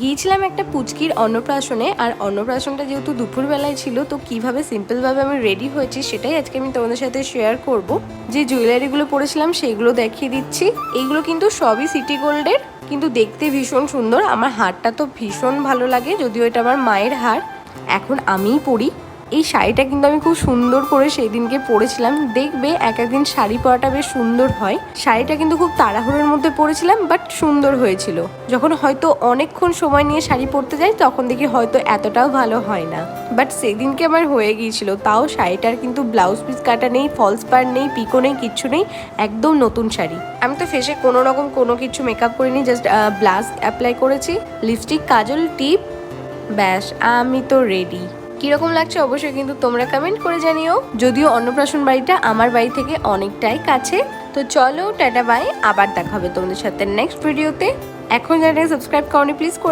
গিয়েছিলাম একটা পুচকির অন্নপ্রাশনে, আর অন্নপ্রাশনটা যেহেতু দুপুরবেলায় ছিল, তো কিভাবে সিম্পলভাবে আমি রেডি হয়েছি সেটাই আজকে আমি তোমাদের সাথে শেয়ার করব। যে জুয়েলারিগুলো পরেছিলাম সেইগুলো দেখিয়ে দিচ্ছি। এইগুলো কিন্তু সবই সিটি গোল্ডের, কিন্তু দেখতে ভীষণ সুন্দর। আমার হারটা তো ভীষণ ভালো লাগে, যদিও এটা আমার মায়ের হার, এখন আমিই পরি। এই শাড়িটা কিন্তু আমি খুব সুন্দর করে সেই দিনকে পরেছিলাম। দেখবে এক একদিন শাড়ি পরাটা বেশ সুন্দর হয়। শাড়িটা কিন্তু খুব তাড়াহুড়োর মধ্যে পরেছিলাম, বাট সুন্দর হয়েছিল। যখন হয়তো অনেকক্ষণ সময় নিয়ে শাড়ি পরতে যাই তখন দেখি হয়তো এতটাও ভালো হয় না, বাট সেদিনকে আমার হয়ে গিয়েছিল। তাও শাড়িটার কিন্তু ব্লাউজ পিস কাটা নেই, ফলস পাড় নেই, পিকো নেই, কিচ্ছু নেই, একদম নতুন শাড়ি। আমি তো ফেসে কোনো কিছু মেকআপ করিনি, জাস্ট ব্লাশ অ্যাপ্লাই করেছি, লিপস্টিক, কাজল, টিপ, ব্যাস আমি তো রেডি। কিরকম লাগছে অবশ্যই কিন্তু তোমরা কমেন্ট করে জানিও। যদিও অন্নপ্রাশন বাড়িটা আমার বাড়ি থেকে অনেকটাই কাছে। তো চলো, টাটা বাই, আবার দেখা হবে তোমাদের সাথে নেক্সট ভিডিওতে। এখন যারা সাবস্ক্রাইব করনি প্লিজ করে